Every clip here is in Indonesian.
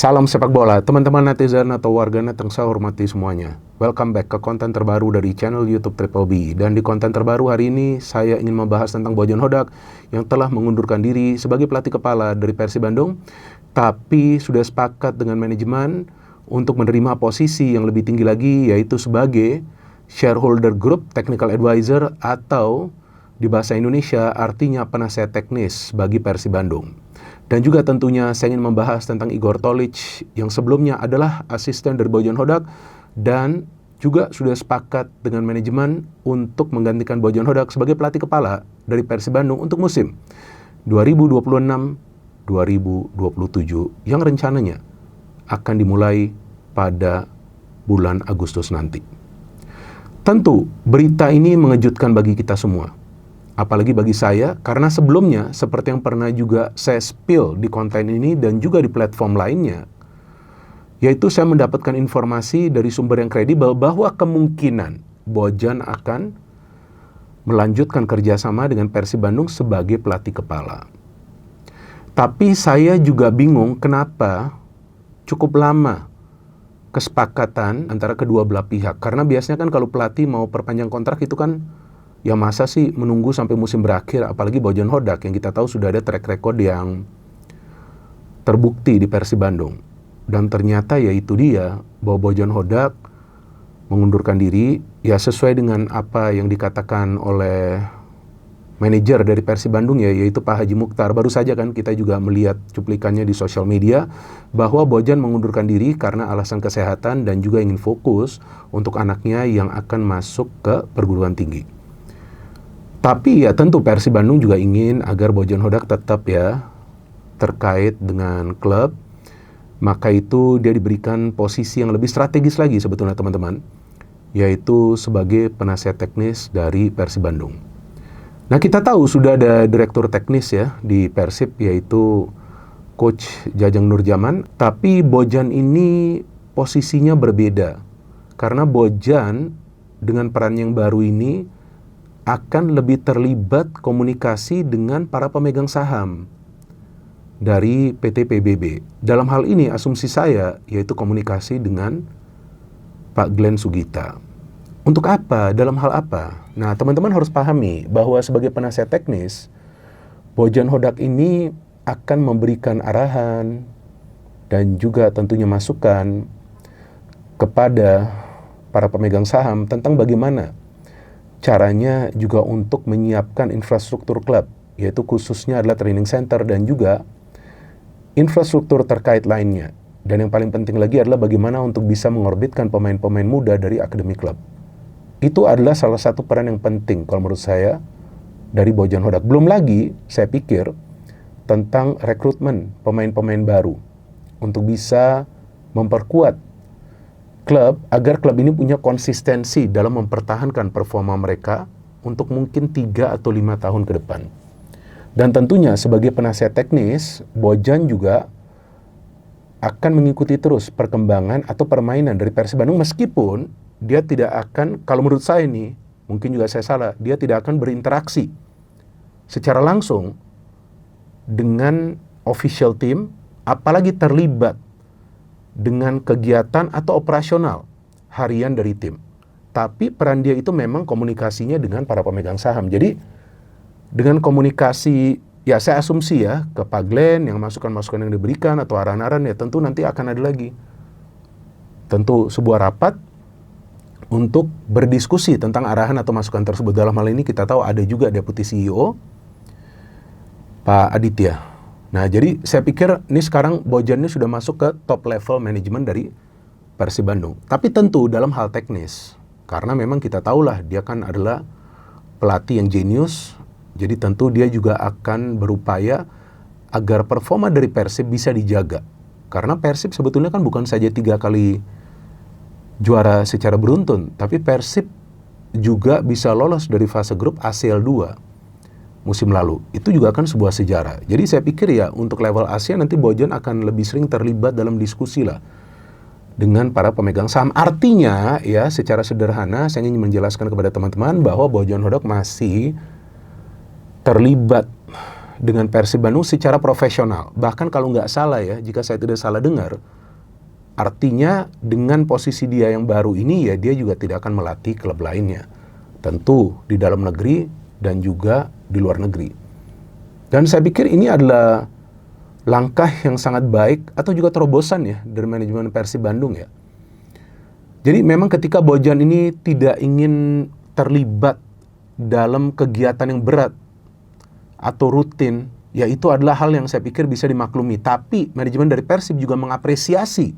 Salam sepak bola, teman-teman netizen atau warganet yang saya hormati semuanya. Welcome back ke konten terbaru dari channel YouTube Triple B. Dan di konten terbaru hari ini, saya ingin membahas tentang Bojan Hodak yang telah mengundurkan diri sebagai pelatih kepala dari Persib Bandung, tapi sudah sepakat dengan manajemen untuk menerima posisi yang lebih tinggi lagi, yaitu sebagai shareholder group technical advisor atau di bahasa Indonesia artinya penasihat teknis bagi Persib Bandung. Dan juga tentunya saya ingin membahas tentang Igor Tolić yang sebelumnya adalah asisten dari Bojan Hodak dan juga sudah sepakat dengan manajemen untuk menggantikan Bojan Hodak sebagai pelatih kepala dari Persib Bandung untuk musim 2026-2027 yang rencananya akan dimulai pada bulan Agustus nanti. Tentu berita ini mengejutkan bagi kita semua. Apalagi bagi saya, karena sebelumnya, seperti yang pernah juga saya spill di konten ini dan juga di platform lainnya, yaitu saya mendapatkan informasi dari sumber yang kredibel bahwa kemungkinan Bojan akan melanjutkan kerjasama dengan Persib Bandung sebagai pelatih kepala. Tapi saya juga bingung kenapa cukup lama kesepakatan antara kedua belah pihak. Karena biasanya kan kalau pelatih mau perpanjang kontrak itu kan ya masa sih menunggu sampai musim berakhir, apalagi Bojan Hodak yang kita tahu sudah ada track record yang terbukti di Persib Bandung. Dan ternyata ya itu dia, bahwa Bojan Hodak mengundurkan diri, ya sesuai dengan apa yang dikatakan oleh manajer dari Persib Bandung ya, yaitu Pak Haji Mukhtar. Baru saja kan kita juga melihat cuplikannya di sosial media, bahwa Bojan mengundurkan diri karena alasan kesehatan dan juga ingin fokus untuk anaknya yang akan masuk ke perguruan tinggi. Tapi ya tentu Persib Bandung juga ingin agar Bojan Hodak tetap ya terkait dengan klub. Maka itu dia diberikan posisi yang lebih strategis lagi sebetulnya teman-teman, yaitu sebagai penasihat teknis dari Persib Bandung. Nah kita tahu sudah ada direktur teknis ya di Persib, yaitu Coach Jajang Nurjaman. Tapi Bojan ini posisinya berbeda. Karena Bojan dengan peran yang baru ini akan lebih terlibat komunikasi dengan para pemegang saham dari PT PBB. Dalam hal ini asumsi saya yaitu komunikasi dengan Pak Glenn Sugita. Untuk apa? Dalam hal apa? Nah teman-teman harus pahami bahwa sebagai penasihat teknis, Bojan Hodak ini akan memberikan arahan dan juga tentunya masukan kepada para pemegang saham tentang bagaimana caranya juga untuk menyiapkan infrastruktur klub, yaitu khususnya adalah training center dan juga infrastruktur terkait lainnya. Dan yang paling penting lagi adalah bagaimana untuk bisa mengorbitkan pemain-pemain muda dari akademi klub. Itu adalah salah satu peran yang penting kalau menurut saya dari Bojan Hodak. Belum lagi saya pikir tentang rekrutmen pemain-pemain baru untuk bisa memperkuat klub, agar klub ini punya konsistensi dalam mempertahankan performa mereka untuk mungkin 3 atau 5 tahun ke depan. Dan tentunya sebagai penasihat teknis, Bojan juga akan mengikuti terus perkembangan atau permainan dari Persib Bandung, meskipun dia tidak akan, kalau menurut saya nih, mungkin juga saya salah, dia tidak akan berinteraksi secara langsung dengan official team, apalagi terlibat dengan kegiatan atau operasional harian dari tim. Tapi peran dia itu memang komunikasinya dengan para pemegang saham. Jadi dengan komunikasi, ya saya asumsi ya, ke Pak Glenn yang masukan-masukan yang diberikan atau arahan-arahan ya tentu nanti akan ada lagi. Tentu sebuah rapat untuk berdiskusi tentang arahan atau masukan tersebut. Dalam hal ini kita tahu ada juga Deputi CEO, Pak Aditya. Nah, jadi saya pikir ini sekarang Bojan ini sudah masuk ke top level manajemen dari Persib Bandung. Tapi tentu dalam hal teknis, karena memang kita tahulah dia kan adalah pelatih yang jenius, jadi tentu dia juga akan berupaya agar performa dari Persib bisa dijaga. Karena Persib sebetulnya kan bukan saja 3 kali juara secara beruntun, tapi Persib juga bisa lolos dari fase grup ACL 2. Musim lalu, itu juga kan sebuah sejarah. Jadi saya pikir ya untuk level Asia nanti Bojan akan lebih sering terlibat dalam diskusi lah dengan para pemegang saham. Artinya ya secara sederhana saya ingin menjelaskan kepada teman-teman bahwa Bojan Hodak masih terlibat dengan Persib Bandung secara profesional. Bahkan kalau nggak salah ya, jika saya tidak salah dengar, Artinya dengan posisi dia yang baru ini ya dia juga tidak akan melatih klub lainnya. Tentu di dalam negeri dan juga di luar negeri. Dan saya pikir ini adalah langkah yang sangat baik atau juga terobosan ya dari manajemen Persib Bandung ya. Jadi memang ketika Bojan ini tidak ingin terlibat dalam kegiatan yang berat atau rutin, ya itu adalah hal yang saya pikir bisa dimaklumi. Tapi manajemen dari Persib juga mengapresiasi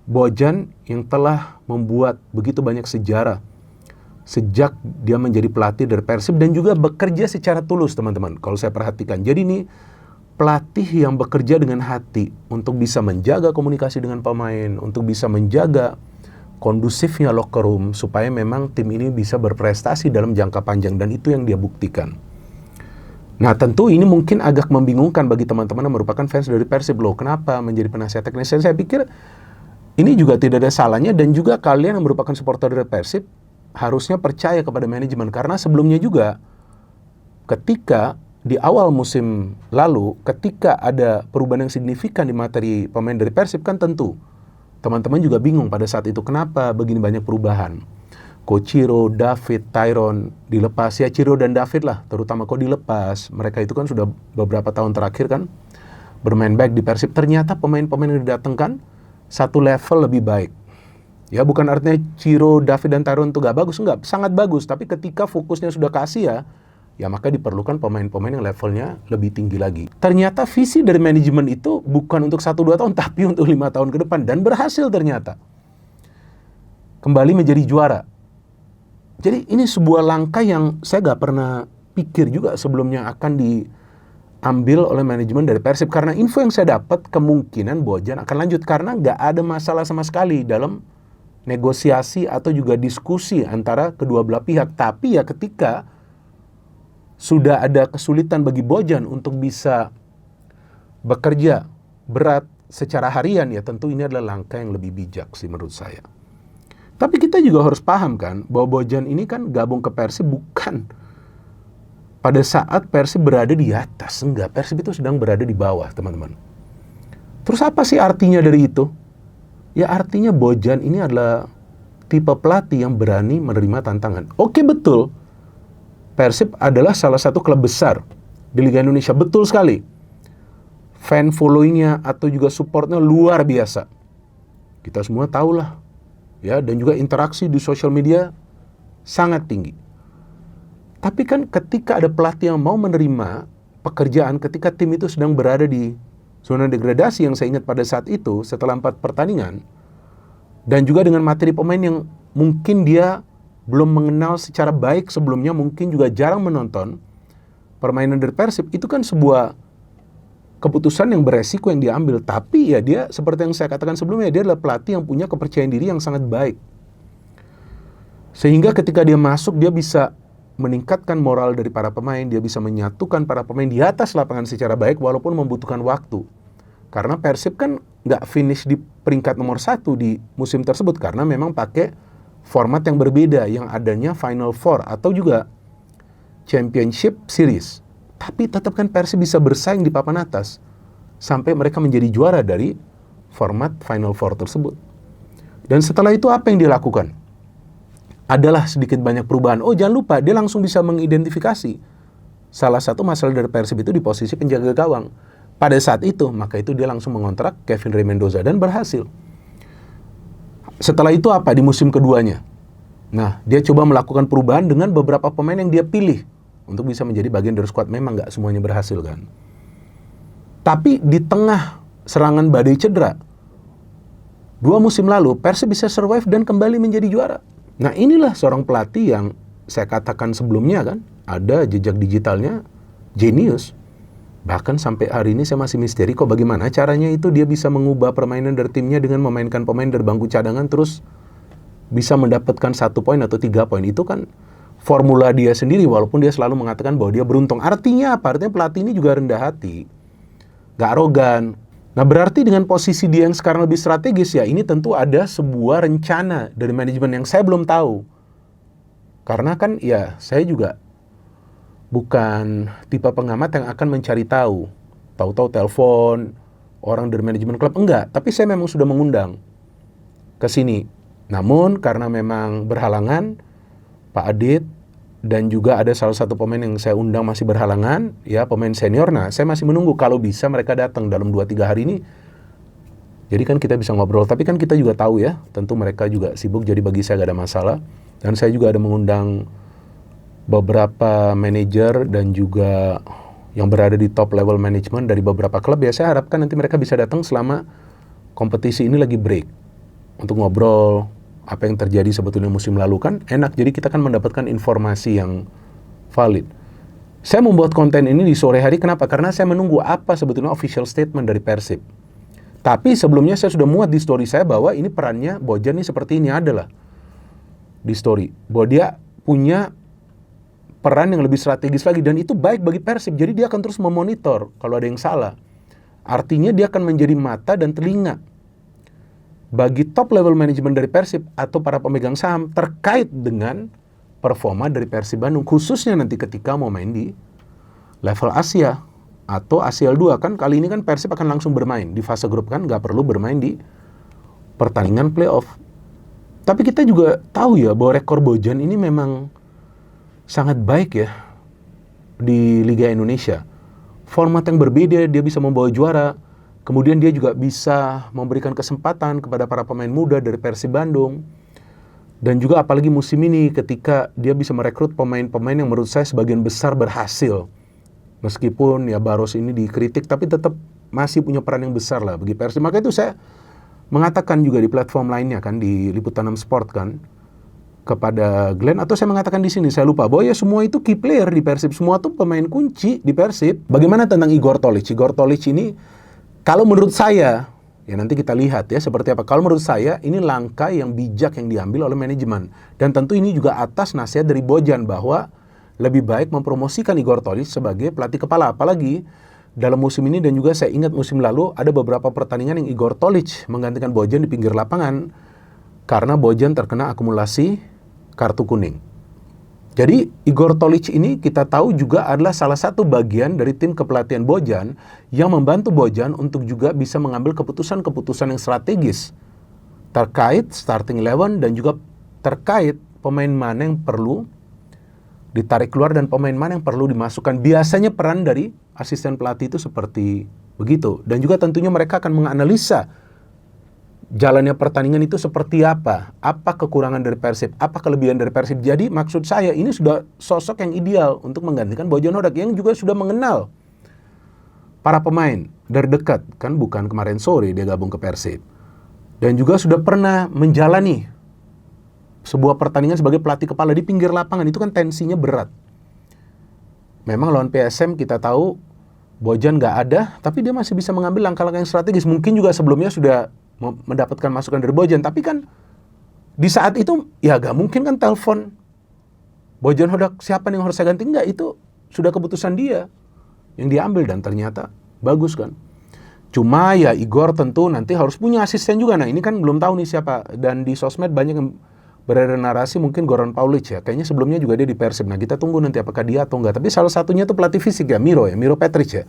Bojan yang telah membuat begitu banyak sejarah sejak dia menjadi pelatih dari Persib dan juga bekerja secara tulus, teman-teman. Kalau saya perhatikan, jadi ini pelatih yang bekerja dengan hati untuk bisa menjaga komunikasi dengan pemain, untuk bisa menjaga kondusifnya locker room supaya memang tim ini bisa berprestasi dalam jangka panjang, dan itu yang dia buktikan. Nah, tentu ini mungkin agak membingungkan bagi teman-teman yang merupakan fans dari Persib. Loh, kenapa menjadi penasihat teknis? Saya pikir ini juga tidak ada salahnya, dan juga kalian yang merupakan supporter dari Persib harusnya percaya kepada manajemen, karena sebelumnya juga ketika di awal musim lalu ketika ada perubahan yang signifikan di materi pemain dari Persib, kan tentu teman-teman juga bingung pada saat itu kenapa begini banyak perubahan. Coach Ciro, David, Tyron dilepas, ya Ciro dan David lah terutama kok dilepas. Mereka itu kan sudah beberapa tahun terakhir kan bermain baik di Persib. Ternyata pemain-pemain yang didatangkan satu level lebih baik. Ya bukan artinya Ciro, David, dan Tyron itu gak bagus, enggak, sangat bagus. Tapi ketika fokusnya sudah ke Asia, ya maka diperlukan pemain-pemain yang levelnya lebih tinggi lagi. Ternyata visi dari manajemen itu bukan untuk 1-2 tahun, tapi untuk 5 tahun ke depan. Dan berhasil ternyata. Kembali menjadi juara. Jadi ini sebuah langkah yang saya gak pernah pikir juga sebelumnya akan diambil oleh manajemen dari Persib. Karena info yang saya dapat, kemungkinan Bojan akan lanjut. Karena gak ada masalah sama sekali dalam negosiasi atau juga diskusi antara kedua belah pihak. Tapi ya ketika sudah ada kesulitan bagi Bojan untuk bisa bekerja berat secara harian, ya tentu ini adalah langkah yang lebih bijak sih menurut saya. Tapi kita juga harus paham kan bahwa Bojan ini kan gabung ke Persib bukan pada saat Persib berada di atas. Enggak, Persib itu sedang berada di bawah, teman-teman. Terus apa sih artinya dari itu? Ya artinya Bojan ini adalah tipe pelatih yang berani menerima tantangan. Oke, betul. Persib adalah salah satu klub besar di Liga Indonesia. Betul sekali. Fan followingnya atau juga supportnya luar biasa. Kita semua tahulah. Ya, dan juga interaksi di sosial media sangat tinggi. Tapi kan ketika ada pelatih yang mau menerima pekerjaan ketika tim itu sedang berada di zona degradasi, yang saya ingat pada saat itu setelah 4 pertandingan, dan juga dengan materi pemain yang mungkin dia belum mengenal secara baik sebelumnya, mungkin juga jarang menonton permainan dari Persib, itu kan sebuah keputusan yang beresiko yang dia ambil. Tapi ya dia, seperti yang saya katakan sebelumnya, dia adalah pelatih yang punya kepercayaan diri yang sangat baik. Sehingga ketika dia masuk, dia bisa meningkatkan moral dari para pemain, dia bisa menyatukan para pemain di atas lapangan secara baik walaupun membutuhkan waktu. Karena Persib kan nggak finish di peringkat nomor 1 di musim tersebut, karena memang pakai format yang berbeda, yang adanya Final Four atau juga Championship Series. Tapi tetap kan Persib bisa bersaing di papan atas sampai mereka menjadi juara dari format Final Four tersebut. Dan setelah itu apa yang dia lakukan? Adalah sedikit banyak perubahan. Oh, jangan lupa dia langsung bisa mengidentifikasi salah satu masalah dari Persib itu di posisi penjaga gawang. Pada saat itu, maka itu dia langsung mengontrak Kevin Rey Mendoza dan berhasil. Setelah itu apa di musim keduanya? Nah, dia coba melakukan perubahan dengan beberapa pemain yang dia pilih untuk bisa menjadi bagian dari skuad. Memang nggak semuanya berhasil kan. Tapi di tengah serangan badai cedera, 2 musim lalu Persib bisa survive dan kembali menjadi juara. Nah, inilah seorang pelatih yang saya katakan sebelumnya kan, ada jejak digitalnya jenius. Bahkan sampai hari ini saya masih misteri kok bagaimana caranya itu dia bisa mengubah permainan dari timnya dengan memainkan pemain dari bangku cadangan terus bisa mendapatkan 1 poin atau 3 poin. Itu kan formula dia sendiri, walaupun dia selalu mengatakan bahwa dia beruntung. Artinya apa? Artinya pelatih ini juga rendah hati, gak arogan. Nah, berarti dengan posisi dia yang sekarang lebih strategis, ya ini tentu ada sebuah rencana dari manajemen yang saya belum tahu. Karena kan ya saya juga bukan tipe pengamat yang akan mencari tahu. Tahu-tahu telepon orang dari manajemen klub, enggak. Tapi saya memang sudah mengundang ke sini. Namun karena memang berhalangan, Pak Adit dan juga ada salah satu pemain yang saya undang masih berhalangan, ya pemain senior. Nah, saya masih menunggu kalau bisa mereka datang dalam 2-3 hari ini. Jadi kan kita bisa ngobrol, tapi kan kita juga tahu ya, tentu mereka juga sibuk, jadi bagi saya gak ada masalah. Dan saya juga ada mengundang beberapa manajer dan juga yang berada di top level management dari beberapa klub. Ya saya harapkan nanti mereka bisa datang selama kompetisi ini lagi break, untuk ngobrol apa yang terjadi sebetulnya musim lalu. Kan enak, jadi kita kan mendapatkan informasi yang valid. Saya membuat konten ini di sore hari, kenapa? Karena saya menunggu apa sebetulnya official statement dari Persib. Tapi sebelumnya saya sudah muat di story saya bahwa ini perannya Bojan ini seperti ini adalah di story, bahwa dia punya peran yang lebih strategis lagi, dan itu baik bagi Persib. Jadi dia akan terus memonitor kalau ada yang salah. Artinya dia akan menjadi mata dan telinga bagi top level manajemen dari Persib atau para pemegang saham terkait dengan performa dari Persib Bandung, khususnya nanti ketika mau main di level Asia atau ACL 2. Kan kali ini kan Persib akan langsung bermain di fase grup, kan nggak perlu bermain di pertandingan playoff. Tapi kita juga tahu ya bahwa rekor Bojan ini memang sangat baik ya di Liga Indonesia. Format yang berbeda, dia bisa membawa juara. Kemudian dia juga bisa memberikan kesempatan kepada para pemain muda dari Persib Bandung. Dan juga apalagi musim ini ketika dia bisa merekrut pemain-pemain yang menurut saya sebagian besar berhasil. Meskipun ya Barros ini dikritik, tapi tetap masih punya peran yang besar lah bagi Persib. Maka itu saya mengatakan juga di platform lainnya kan, di Liputan 6 Sport kan, kepada Glenn, atau saya mengatakan di sini, saya lupa, bahwa ya semua itu key player di Persib, semua tuh pemain kunci di Persib. Bagaimana tentang Igor Tolić? Igor Tolić ini, kalau menurut saya, ya nanti kita lihat ya seperti apa. Kalau menurut saya, ini langkah yang bijak yang diambil oleh manajemen. Dan tentu ini juga atas nasihat dari Bojan, bahwa lebih baik mempromosikan Igor Tolić sebagai pelatih kepala. Apalagi dalam musim ini, dan juga saya ingat musim lalu, ada beberapa pertandingan yang Igor Tolić menggantikan Bojan di pinggir lapangan, karena Bojan terkena akumulasi kartu kuning. Jadi Igor Tolić ini kita tahu juga adalah salah satu bagian dari tim kepelatihan Bojan yang membantu Bojan untuk juga bisa mengambil keputusan-keputusan yang strategis terkait starting 11 dan juga terkait pemain mana yang perlu ditarik keluar dan pemain mana yang perlu dimasukkan. Biasanya peran dari asisten pelatih itu seperti begitu. Dan juga tentunya mereka akan menganalisa jalannya pertandingan itu seperti apa kekurangan dari Persib, apa kelebihan dari Persib. Jadi maksud saya ini sudah sosok yang ideal untuk menggantikan Bojan Hodak yang juga sudah mengenal para pemain dari dekat, kan bukan kemarin sore dia gabung ke Persib. Dan juga sudah pernah menjalani sebuah pertandingan sebagai pelatih kepala di pinggir lapangan, itu kan tensinya berat. Memang lawan PSM kita tahu Bojan nggak ada, tapi dia masih bisa mengambil langkah-langkah yang strategis. Mungkin juga sebelumnya sudah mendapatkan masukan dari Bojan, tapi kan di saat itu ya gak mungkin kan telepon Bojan Hodak, siapa nih yang harus saya ganti? Enggak, itu sudah keputusan dia yang diambil dan ternyata bagus kan. Cuma ya Igor tentu nanti harus punya asisten juga. Nah ini kan belum tahu nih siapa, dan di sosmed banyak yang beredar narasi mungkin Goran Paulic ya. Kayaknya sebelumnya juga dia di Persib. Nah kita tunggu nanti apakah dia atau enggak. Tapi salah satunya tuh pelatih fisik ya, Miro Petric ya,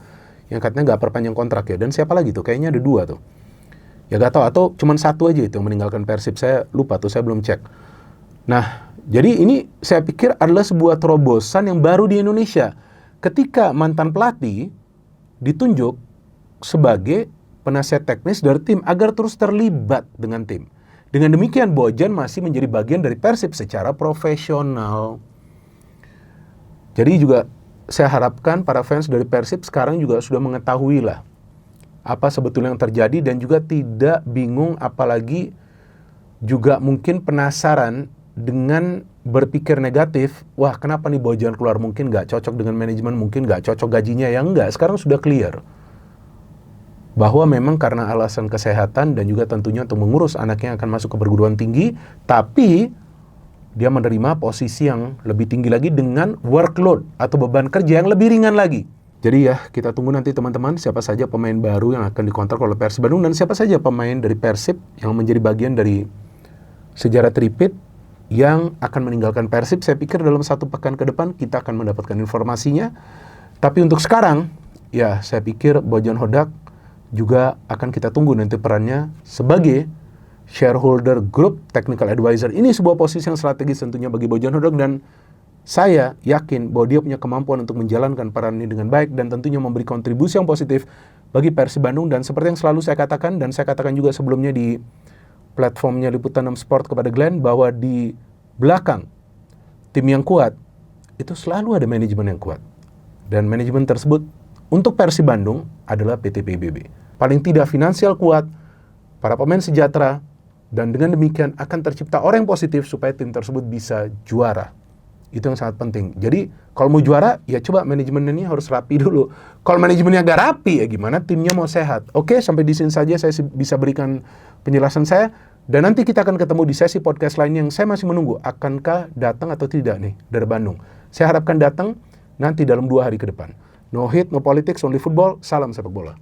yang katanya nggak perpanjang kontrak ya. Dan siapa lagi tuh? Kayaknya ada 2 tuh. Ya gak tahu, atau cuma 1 aja itu yang meninggalkan Persib. Saya lupa tuh, saya belum cek. Nah, jadi ini saya pikir adalah sebuah terobosan yang baru di Indonesia. Ketika mantan pelatih ditunjuk sebagai penasihat teknis dari tim agar terus terlibat dengan tim. Dengan demikian Bojan masih menjadi bagian dari Persib secara profesional. Jadi juga saya harapkan para fans dari Persib sekarang juga sudah mengetahui lah apa sebetulnya yang terjadi, dan juga tidak bingung, apalagi juga mungkin penasaran dengan berpikir negatif. Wah, kenapa nih Bojan keluar, mungkin nggak cocok dengan manajemen, mungkin nggak cocok gajinya. Ya enggak, sekarang sudah clear bahwa memang karena alasan kesehatan dan juga tentunya untuk mengurus anaknya akan masuk ke perguruan tinggi, tapi dia menerima posisi yang lebih tinggi lagi dengan workload atau beban kerja yang lebih ringan lagi. Jadi ya, kita tunggu nanti teman-teman siapa saja pemain baru yang akan dikontrak oleh Persib Bandung, dan siapa saja pemain dari Persib yang menjadi bagian dari sejarah tripit yang akan meninggalkan Persib. Saya pikir dalam 1 pekan ke depan kita akan mendapatkan informasinya. Tapi untuk sekarang, ya saya pikir Bojan Hodak juga akan kita tunggu nanti perannya sebagai shareholder group, technical advisor. Ini sebuah posisi yang strategis tentunya bagi Bojan Hodak, dan saya yakin bahwa dia punya kemampuan untuk menjalankan peran ini dengan baik dan tentunya memberi kontribusi yang positif bagi Persib Bandung. Dan seperti yang selalu saya katakan, dan saya katakan juga sebelumnya di platformnya Liputan 6 Sport kepada Glenn, bahwa di belakang tim yang kuat itu selalu ada manajemen yang kuat. Dan manajemen tersebut untuk Persib Bandung adalah PT PBB. Paling tidak finansial kuat, para pemain sejahtera, dan dengan demikian akan tercipta orang yang positif supaya tim tersebut bisa juara. Itu yang sangat penting. Jadi kalau mau juara, ya coba manajemennya ini harus rapi dulu. Kalau manajemennya gak rapi, ya gimana timnya mau sehat? Oke, sampai di sini saja saya bisa berikan penjelasan saya. Dan nanti kita akan ketemu di sesi podcast lain yang saya masih menunggu. Akankah datang atau tidak nih dari Bandung? Saya harapkan datang nanti dalam 2 hari ke depan. No hate, no politics, only football. Salam sepak bola.